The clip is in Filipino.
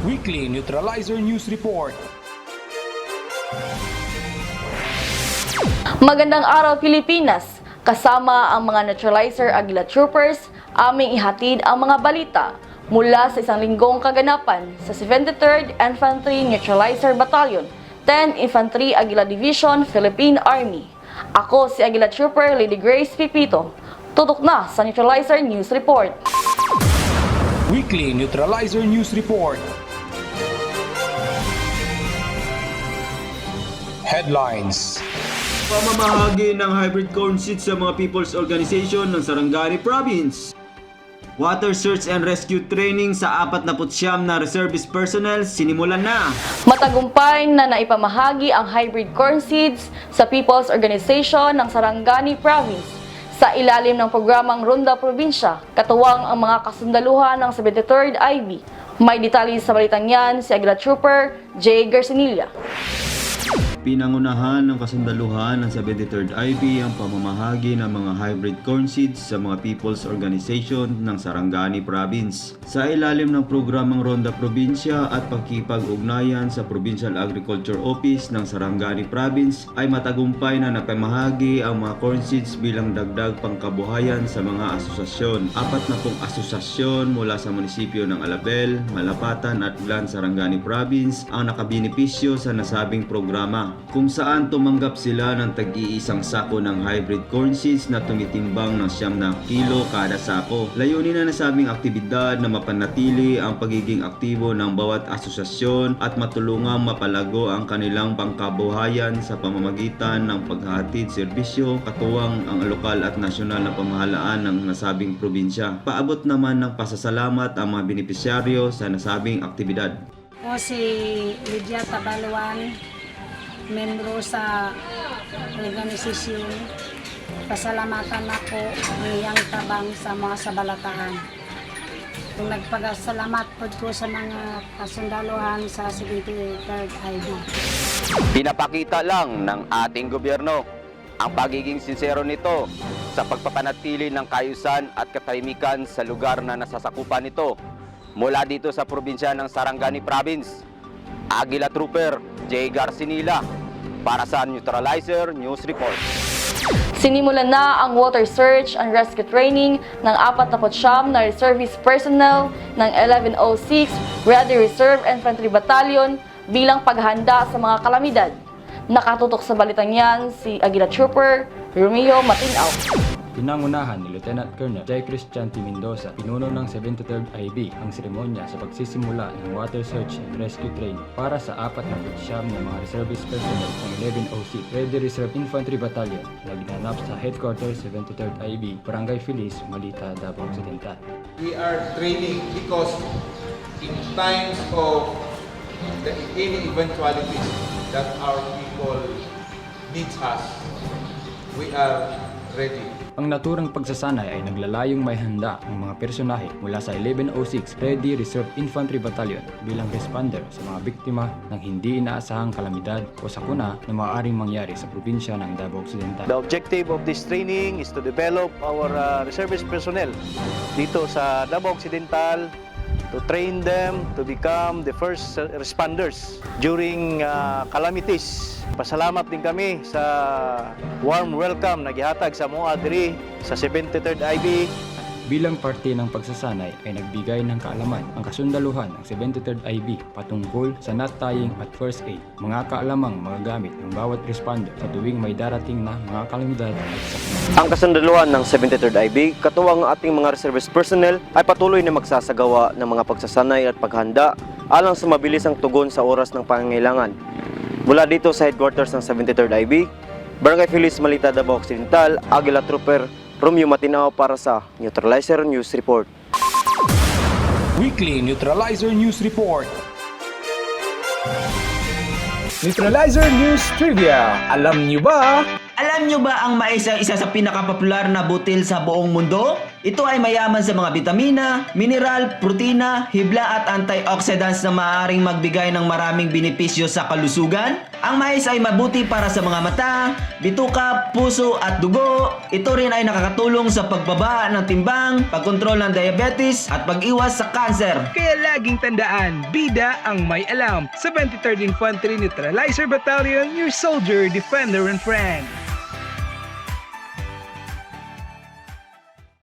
Weekly Neutralizer News Report. Magandang araw Pilipinas! Kasama ang mga Neutralizer Aguila Troopers, aming ihatid ang mga balita mula sa isang linggong kaganapan sa 73rd Infantry Neutralizer Battalion, 10th Infantry Aguila Division, Philippine Army. Ako si Aguila Trooper Lady Grace Pipito. Tutok na sa Neutralizer News Report. Weekly Neutralizer News Report. Headlines. Pamamahagi ng hybrid corn seeds sa mga people's organization ng Sarangani Province. Water search and rescue training sa 49 na reservist personnel sinimulan na. Matagumpay na naipamahagi ang hybrid corn seeds sa People's Organization ng Sarangani Province sa ilalim ng programang Ronda Probinsya, katuwang ang mga kasundaluhan ng 73rd IB. May detalye sa balitang yan si Aguila Trooper J. Garcinilla. Pinangunahan ng kasundaluhan ng 73rd IB ang pamamahagi ng mga hybrid corn seeds sa mga people's organization ng Sarangani Province sa ilalim ng programang Ronda Probinsya at pagkipag-ugnayan sa Provincial Agriculture Office ng Sarangani Province ay matagumpay na napamahagi ang mga corn seeds bilang dagdag pangkabuhayan sa mga asosasyon. 40 asosasyon mula sa munisipyo ng Alabel, Malapatan at Glan, Sarangani Province ang nakabenepisyo sa nasabing programa, kung saan tumanggap sila ng tag-iisang sako ng hybrid corn seeds na tumitimbang ng 9 kilo kada sako. Layunin na nasabing aktibidad na mapanatili ang pagiging aktibo ng bawat asosasyon at matulungang mapalago ang kanilang pangkabuhayan sa pamamagitan ng paghahatid serbisyo katuwang ang lokal at nasyonal na pamahalaan ng nasabing probinsya. Paabot naman ng pasasalamat ang mga benepisyaryo sa nasabing aktibidad. Ako si Lydia Tabaluan, membro sa organisasyon. Pasalamatan ako niyang tabang sa mga sabalataan. Kung nagpagasalamat po ko sa mga kasundaluhan sa 73rd IB. Pinapakita lang ng ating gobyerno ang pagiging sincero nito sa pagpapanatili ng kaayusan at katahimikan sa lugar na nasasakupan nito mula dito sa probinsya ng Sarangani Province. Aguila Trooper J. Garcinilla para sa Neutralizer News Report. Sinimulan na ang water search and rescue training ng 49 na reservist personnel ng 1106 Ready Reserve Infantry Battalion bilang paghahanda sa mga kalamidad. Nakatutok sa balitang yan si Aguila Trooper Romeo Matinaw. Pinangunahan ni Lieutenant Colonel J. Christian T. Mendoza, pinuno ng 73rd IB, ang seremonya sa pagsisimula ng water search and rescue training para sa 49 na mga reservist personnel ng 1106 Ready Reserve Infantry Battalion na ginanap sa Headquarters 73rd IB, Barangay Feliz, Malita, Davao Occidental. We are training because in times of any eventualities that our people needs us, we are ready. Ang naturang pagsasanay ay naglalayong may handa ng mga personahe mula sa 1106 Ready Reserve Infantry Battalion bilang responder sa mga biktima ng hindi inaasahang kalamidad o sakuna na maaaring mangyari sa probinsya ng Davao Occidental. The objective of this training is to develop our reservist personnel dito sa Davao Occidental, to train them to become the first responders during calamities. Pasalamat din kami sa warm welcome na gihatag sa mga diri sa 73rd IB. Bilang parte ng pagsasanay ay nagbigay ng kaalaman ang kasundaluhan ng 73rd IB patungkol sa knot tying at first aid, mga kaalamang magagamit ng bawat responder sa tuwing may darating na mga kalamidad at sakuna. Ang kasundaluhan ng 73rd IB, katuwang ang ating mga reservist personnel ay patuloy na magsasagawa ng mga pagsasanay at paghanda alang sa mabilisang tugon sa oras ng pangangailangan. Mula dito sa headquarters ng 73rd IB, Barangay Feliz, Malita, Davao Occidental, Aguila Trooper Romeo Matinaw para sa Neutralizer News Report. Weekly Neutralizer News Report. Neutralizer News Trivia. Alam niyo ba? Alam Alam nyo ba ang mais ay isa sa pinakapopular na butil sa buong mundo? Ito ay mayaman sa mga bitamina, mineral, protina, hibla at antioxidants na maaaring magbigay ng maraming benepisyo sa kalusugan. Ang mais ay mabuti para sa mga mata, bituka, puso at dugo. Ito rin ay nakakatulong sa pagbaba ng timbang, pagkontrol ng diabetes at pag-iwas sa kanser. Kaya laging tandaan, bida ang may alam. 73rd Infantry Neutralizer Battalion, your soldier, defender, and friend.